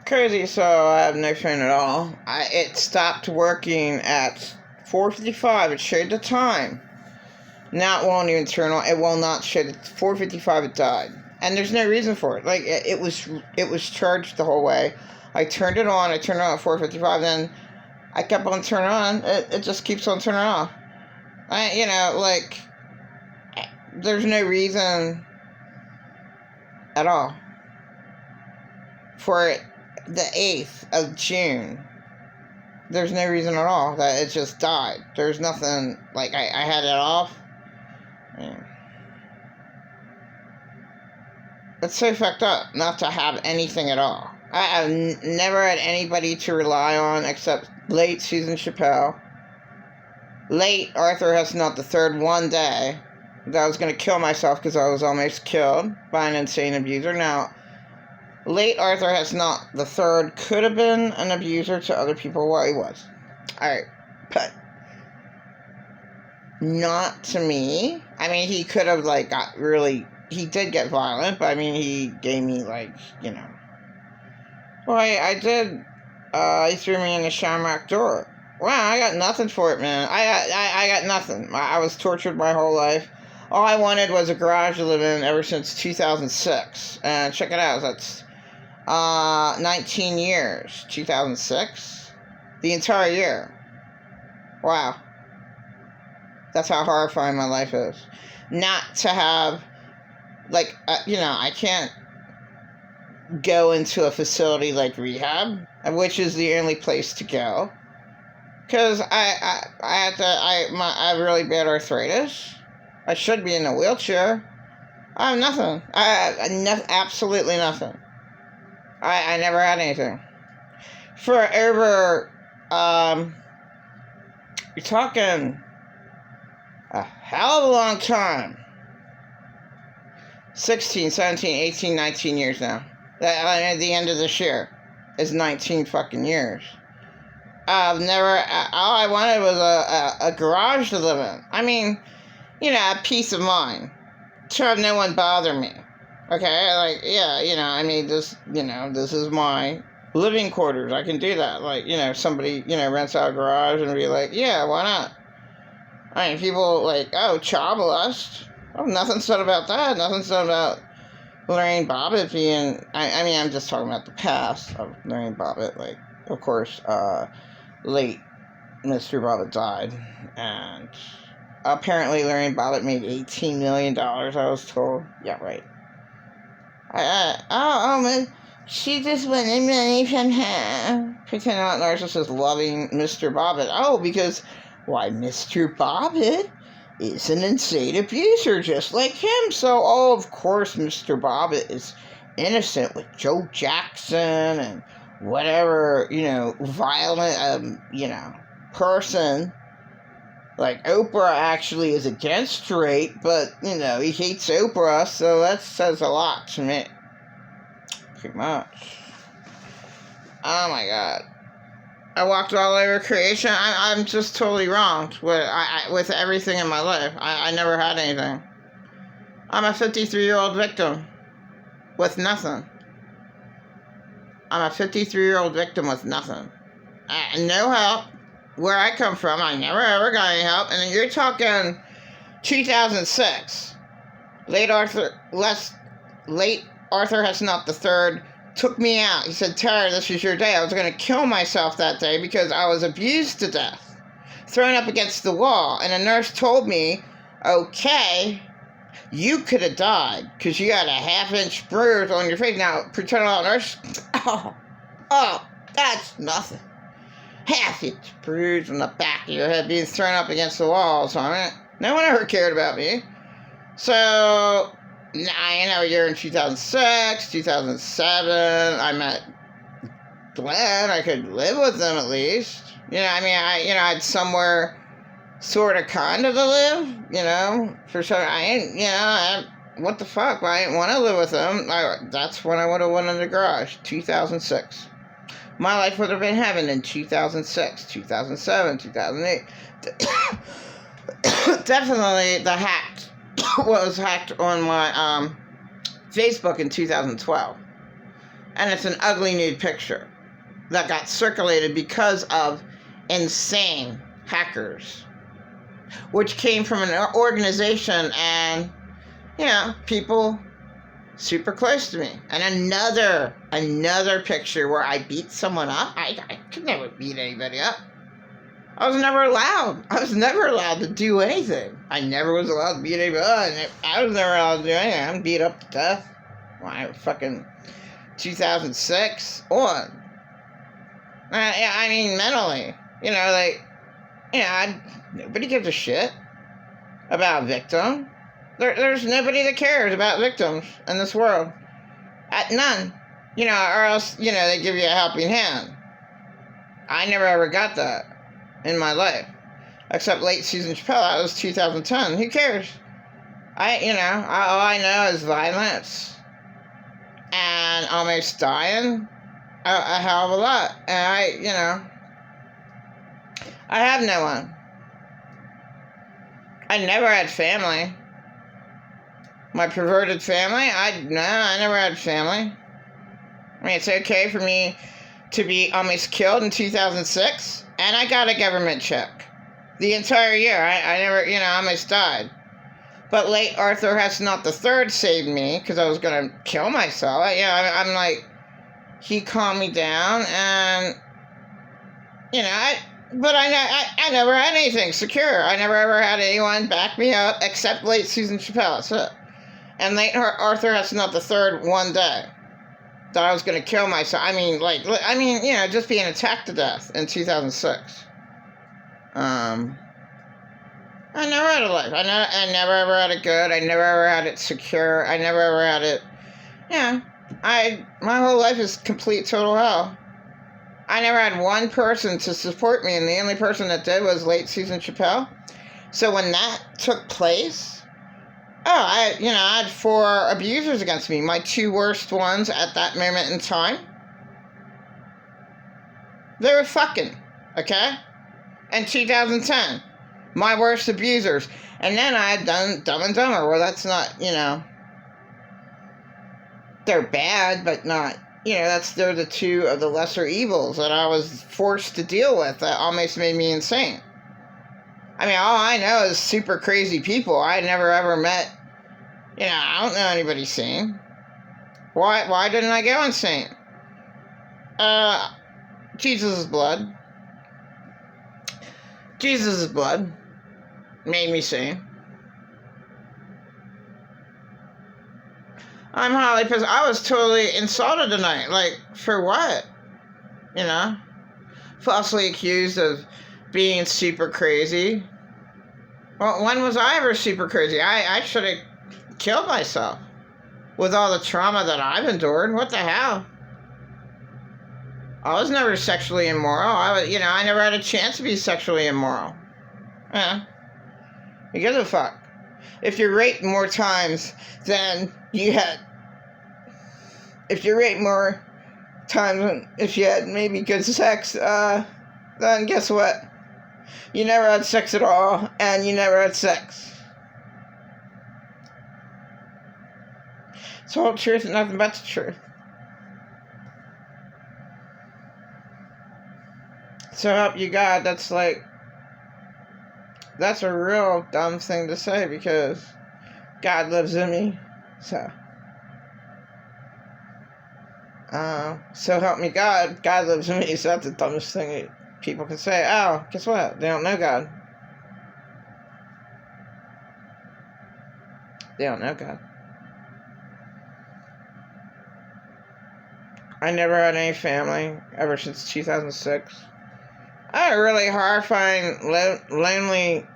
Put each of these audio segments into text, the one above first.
Crazy, so I have no phone at all. It stopped working at 4:55. It showed the time. Now it won't even turn on. It will not show the 4:55. It died, and there's no reason for it. Like it was charged the whole way. I turned it on. I turned it on at 4:55. Then I kept on turning on. It just keeps on turning off. There's no reason at all for it. The 8th of June. There's no reason at all that it just died. There's nothing, like, I had it off. Yeah. It's so fucked up not to have anything at all. I've never had anybody to rely on except late Susan Chappelle. Late Arthur Hasnot the third one day that I was going to kill myself because I was almost killed by an insane abuser. Now, late Arthur Hasnot the third could have been an abuser to other people. Well, he was. Alright, but not to me. I mean, he could have, like, got really... He did get violent, but, I mean, he gave me, like, you know... Well, I did... he threw me in the shamrock door. Wow, I got nothing for it, man. I got nothing. I was tortured my whole life. All I wanted was a garage to live in ever since 2006. And check it out, that's... 19 years. 2006? The entire year. Wow. That's how horrifying my life is. Not to have, like, I can't go into a facility like rehab, which is the only place to go. Because I have really bad arthritis. I should be in a wheelchair. I have nothing. Absolutely nothing. I never had anything. For over, you're talking a hell of a long time. 16, 17, 18, 19 years now. At the end of this year is 19 fucking years. I've never, all I wanted was a garage to live in. I mean, a peace of mind. To have no one bother me. Okay, this is my living quarters. I can do that. Like, somebody, rents out a garage and be like, yeah, why not? I mean, people like, oh, child molest. Oh, nothing said about that. Nothing said about Lorraine Bobbitt being, I'm just talking about the past of Lorraine Bobbitt. Like, of course, late Mr. Bobbitt died. And apparently Lorraine Bobbitt made $18 million, I was told. Yeah, right. Man, she just wanted money from him. Pretending like narcissist loving Mr. Bobbitt. Oh, because, why, Mr. Bobbitt is an insane abuser just like him. So, of course, Mr. Bobbitt is innocent with Joe Jackson and whatever, violent, person. Like, Oprah actually is against rape, but, he hates Oprah, so that says a lot to me. Pretty much. Oh my god. I walked all over creation. I'm just totally wronged with everything in my life. I never had anything. I'm a 53-year-old victim with nothing. I'm a 53-year-old victim with nothing. No help. Where I come from, I never ever got any help. And then you're talking 2006. Late Arthur Hasnot the third took me out. He said, Tara, this is your day. I was going to kill myself that day because I was abused to death. Thrown up against the wall. And a nurse told me, okay, you could have died because you had a half-inch bruise on your face. Now, pretend I'm a nurse. Oh, that's nothing. Half-inch bruise on the back of your head being thrown up against the wall. So, no one ever cared about me. So, you're in 2006, 2007. I met Glenn. I could live with them at least. I had somewhere sort of kind of to live, for sure. What the fuck? I didn't want to live with them. That's when I would have went in the garage, 2006. My life would have been heaven in 2006, 2007, 2008. Definitely the hacked was hacked on my Facebook in 2012. And it's an ugly nude picture that got circulated because of insane hackers, which came from an organization and, people super close to me. And another picture where I beat someone up. I could never beat anybody up. I was never allowed to do anything. I never was allowed to beat anybody up. I was never allowed to do anything. I'm beat up to death. Why, fucking 2006 on. I mean, mentally. Nobody gives a shit about a victim. There's nobody that cares about victims in this world. None. Or else, they give you a helping hand. I never ever got that in my life. Except late Susan Chappelle, that was 2010. Who cares? All I know is violence and almost dying a hell of a lot. And I have no one. I never had family. My perverted family? I never had family. I mean, it's okay for me to be almost killed in 2006, and I got a government check. The entire year, I never, almost died. But late Arthur Hess Not III saved me, because I was going to kill myself. I'm like, he calmed me down, and, but I never had anything secure. I never ever had anyone back me up, except late Susan Chappelle, that's it. And late Arthur Hess Not III one day thought I was going to kill myself. Just being attacked to death in 2006. I never had a life. I never ever had it good. I never ever had it secure. I never ever had it. My whole life is complete total hell. I never had one person to support me, and the only person that did was late Susan Chappelle. So when that took place, I had 4 abusers against me. My 2 worst ones at that moment in time. They were fucking, okay? In 2010. My worst abusers. And then I had done Dumb and Dumber, where that's not, they're bad, but not, they're the 2 of the lesser evils that I was forced to deal with that almost made me insane. I mean, all I know is super crazy people. I never ever met, I don't know anybody sane. Why didn't I go insane? Jesus' blood. Jesus' blood made me sane. I'm highly pissed. I was totally insulted tonight. Like, for what? Falsely accused of being super crazy. Well, when was I ever super crazy? I should have killed myself with all the trauma that I've endured. What the hell? I was never sexually immoral. I never had a chance to be sexually immoral. Who gives a fuck? If you're raped more times than you had, if you're raped more times than if you had maybe good sex, then guess what? You never had sex at all, and you never had sex. It's the whole truth and nothing but the truth. So help you God, that's a real dumb thing to say, because God lives in me. So help me God, God lives in me. So that's the dumbest thing that people can say. Oh, guess what? They don't know God. They don't know God. I never had any family ever since 2006. I had a really horrifying, lonely,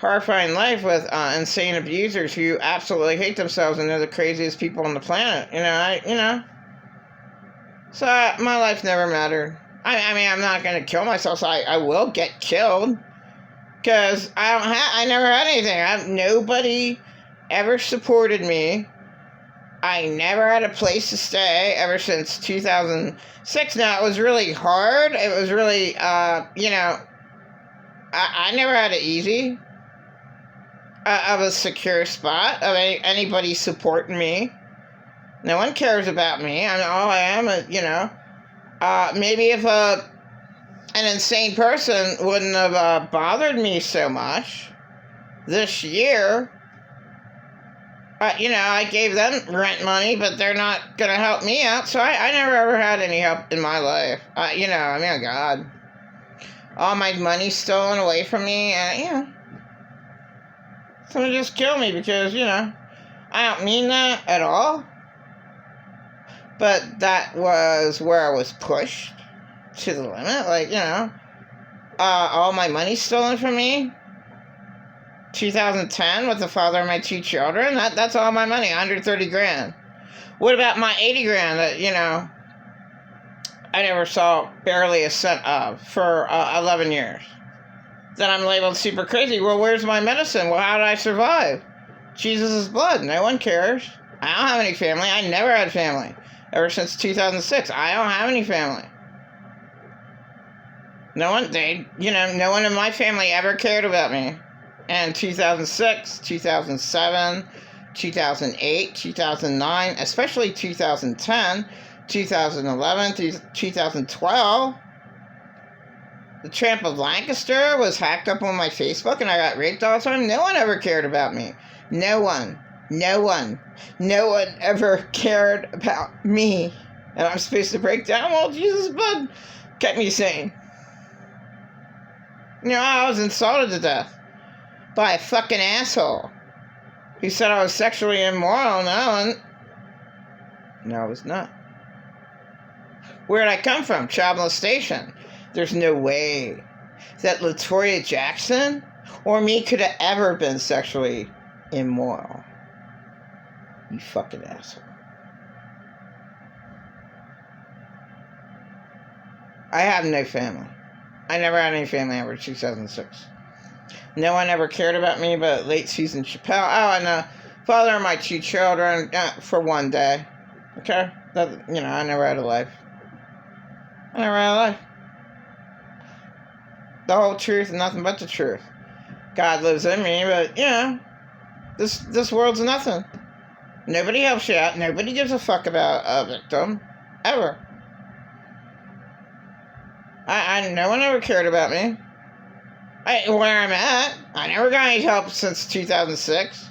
horrifying life with insane abusers who absolutely hate themselves and they're the craziest people on the planet. So my life never mattered. I mean, I'm not going to kill myself, so I will get killed. Because I never had anything. Nobody ever supported me. I never had a place to stay ever since 2006. Now, it was really hard. It was really, I never had it easy. Of a secure spot, of anybody supporting me. No one cares about me. All I am, maybe if an insane person wouldn't have bothered me so much this year, I gave them rent money, but they're not going to help me out. So I never ever had any help in my life. Oh God. All my money stolen away from me. Someone just kill me because, I don't mean that at all. But that was where I was pushed to the limit. All my money stolen from me. 2010 with the father of my 2 children. That's all my money, 130 grand. What about my 80 grand that, I never saw barely a cent of for 11 years? Then I'm labeled super crazy. Well, where's my medicine? Well, how did I survive? Jesus' blood. No one cares. I don't have any family. I never had family. Ever since 2006. I don't have any family. No one in my family ever cared about me. And 2006, 2007, 2008, 2009, especially 2010, 2011, 2012. The Tramp of Lancaster was hacked up on my Facebook and I got raped all the time. No one ever cared about me. No one ever cared about me. And I'm supposed to break down? Well, Jesus' blood kept me sane. I was insulted to death by a fucking asshole who said I was sexually immoral. No, I was not. Where did I come from? Child molestation. There's no way that LaToya Jackson or me could have ever been sexually immoral. You fucking asshole. I have no family. I never had any family ever 2006. No one ever cared about me but late season Chappelle. Oh, and the father of my 2 children for one day. Okay? I never had a life. The whole truth and nothing but the truth. God lives in me, but, this world's nothing. Nobody helps you out. Nobody gives a fuck about a victim. Ever. No one ever cared about me. Where I'm at, I never got any help since 2006.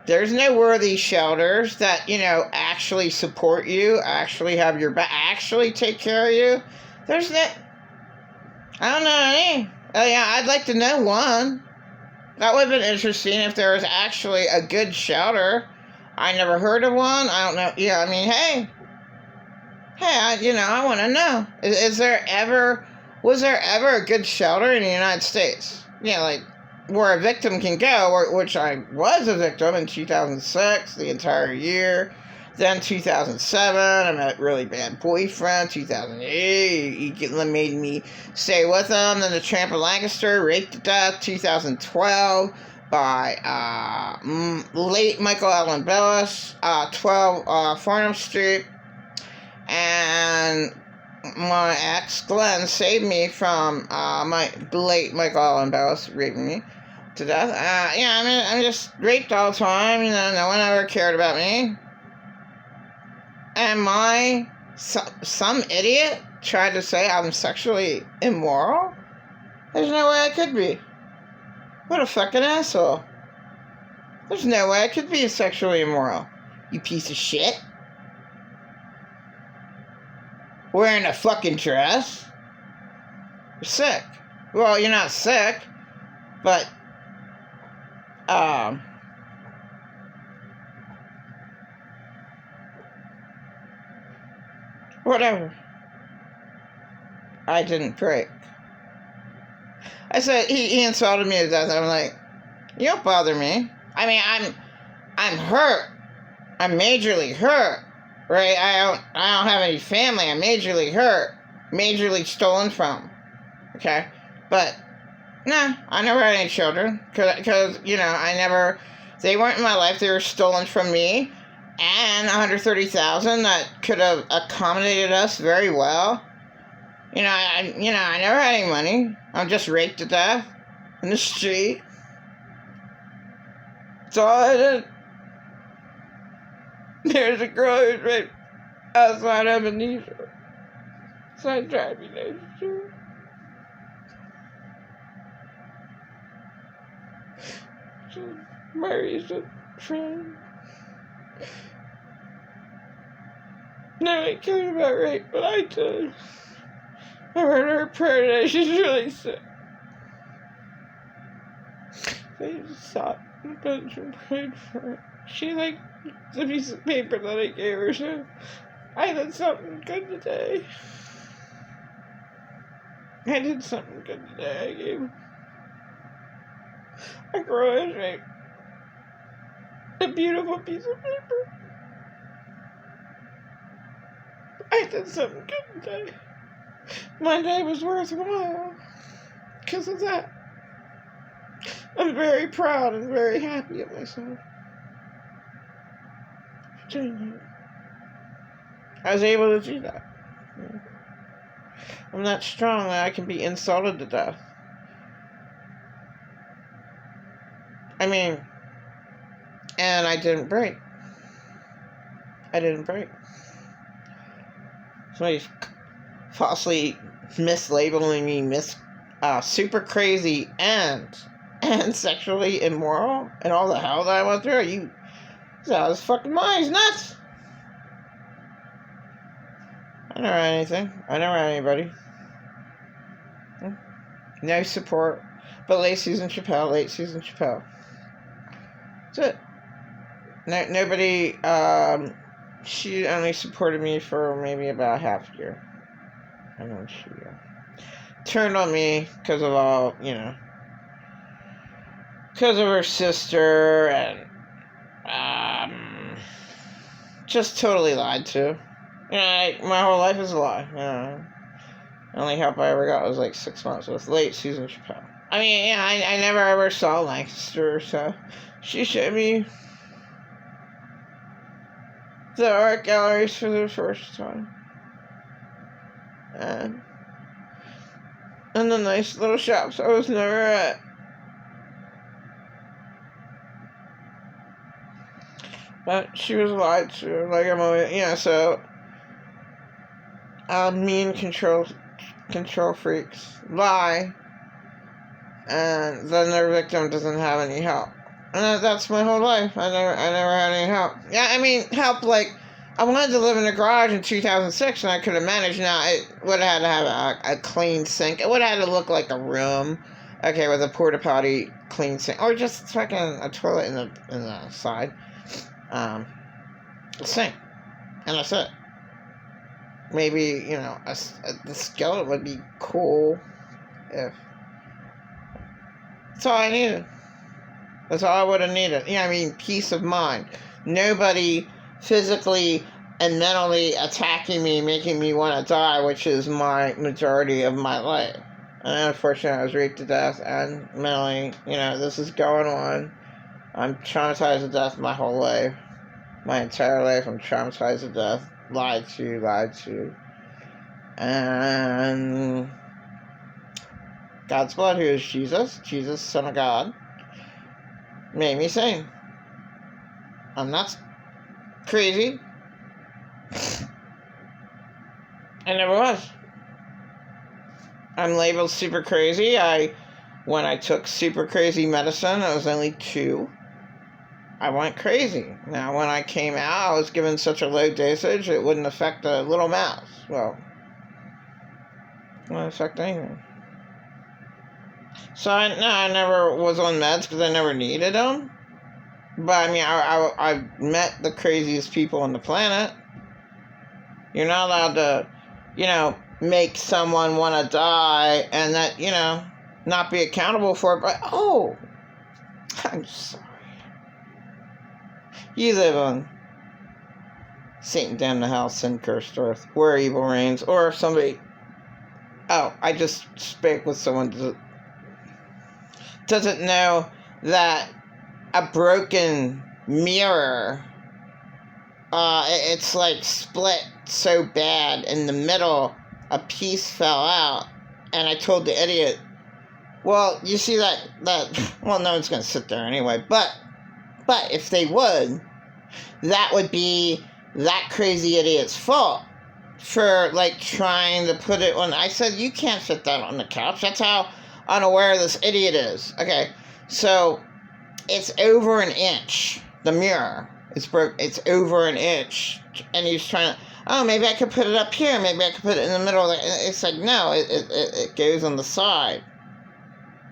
There's no worthy shelters that, actually support you, actually have your back, actually take care of you. There's no... I don't know any. I'd like to know one. That would have been interesting if there was actually a good shelter. I never heard of one. I don't know. Hey, I want to know. Was there ever a good shelter in the United States? Where a victim can go, which I was a victim in 2006, the entire year. Then 2007, I met a really bad boyfriend. 2008, he made me stay with him. Then the Tramp of Lancaster, raped to death. 2012 by late Michael Allen Bellis. 12 Farnham Street. And my ex, Glenn, saved me from my late Michael Allen Bellis raping me to death. I'm just raped all the time. No one ever cared about me. And some idiot tried to say I'm sexually immoral? There's no way I could be. What a fucking asshole. There's no way I could be sexually immoral. You piece of shit. Wearing a fucking dress? You're sick. Well, you're not sick, but, whatever. I didn't break. I said, he insulted me to death. I'm like, you don't bother me. I'm hurt. I'm majorly hurt. Right? I don't have any family. I'm majorly hurt. Majorly stolen from. Okay? But, nah, I never had any children. Because, they weren't in my life. They were stolen from me. And $130,000 that could have accommodated us very well. I never had any money. I'm just raped to death in the street. That's all I did. There's a girl who's right outside Ebenezer. Outside driving Ebenezer. She marries a friend. Nobody cared about rape, but I did. I heard her prayer today. She's really sick. They just sat in the bench and prayed for her. She liked the piece of paper that I gave her, so I did something good today. I did something good today. I gave a girl who's raped a beautiful piece of paper. I did something good today. My day was worthwhile because of that. I'm very proud and very happy of myself for doing that. I was able to do that. I'm not strong that I can be insulted to death. I mean, and I didn't break. Somebody's falsely mislabeling me super crazy and sexually immoral and all the hell that I went through. He's out of his fucking mind. He's nuts. I never had anything. I never had anybody. No support. But late season Chappelle. That's it. Nobody, she only supported me for maybe about half a year. And then she turned on me because of all, because of her sister and, just totally lied to. My whole life is a lie. The only help I ever got was like 6 months with late season Chappelle. I mean, I never ever saw Lancaster, so she showed me the art galleries for the first time. And the nice little shops I was never at. But she was lied to, like I'm always, so mean control freaks lie, and then their victim doesn't have any help. And that's my whole life. I never had any help. Yeah, I mean, help, like, I wanted to live in a garage in 2006, and I could have managed. Now, it would have had to have a clean sink. It would have had to look like a room, okay, with a porta-potty, clean sink, or just fucking a toilet in the side. A sink. And that's it. Maybe, the skeleton would be cool if... That's all I needed. That's all I would have needed. Peace of mind. Nobody physically and mentally attacking me, making me want to die, which is my majority of my life. And unfortunately, I was raped to death, and mentally, this is going on. I'm traumatized to death my whole life. My entire life, I'm traumatized to death. Lied to. And God's blood, who is Jesus, Son of God, made me sane. I'm not crazy. I never was. I'm labeled super crazy. When I took super crazy medicine, I was only 2. I went crazy. Now, when I came out, I was given such a low dosage, it wouldn't affect a little mouse. Well, it wouldn't affect anything. So, I never was on meds because I never needed them. But, I met the craziest people on the planet. You're not allowed to, make someone want to die and that, not be accountable for it. But, I'm sorry. You live on Satan damn the house, sin cursed earth, where evil reigns, or if somebody... I just spoke with someone who doesn't know that a broken mirror, it's like split so bad in the middle, a piece fell out, and I told the idiot, well, you see that well, no one's going to sit there anyway, but if they would, that would be that crazy idiot's fault for, like, trying to put it on. I said, you can't fit that on the couch. That's how unaware this idiot is. Okay, so it's over an inch. The mirror. It's over an inch. And he's trying to, oh, maybe I could put it up here. Maybe I could put it in the middle. It's like, no, it goes on the side.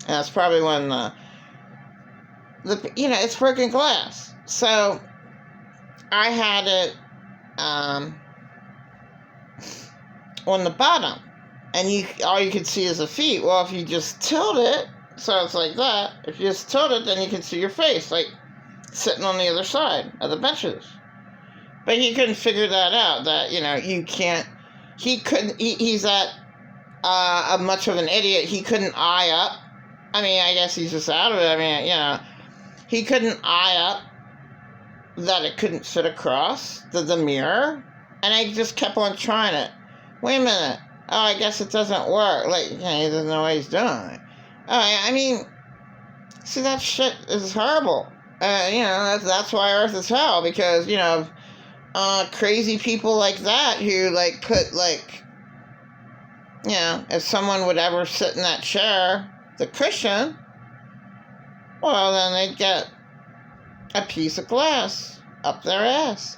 And that's probably when it's broken glass. So I had it on the bottom, and all you could see is the feet. Well, if you just tilt it, so it's like that. If you just tilt it, then you can see your face, like sitting on the other side of the benches. But he couldn't figure that out. That you can't. He couldn't. He's that much of an idiot. He couldn't eye up. I mean, I guess he's just out of it. I mean, he couldn't eye up that it couldn't fit across the mirror. And I just kept on trying it. Wait a minute. Oh, I guess it doesn't work. Like, he doesn't know what he's doing. I mean, see, that shit is horrible. That's why Earth is hell. Because, crazy people like that who, like, put, like, if someone would ever sit in that chair, the cushion, well, then they'd get a piece of glass up their ass.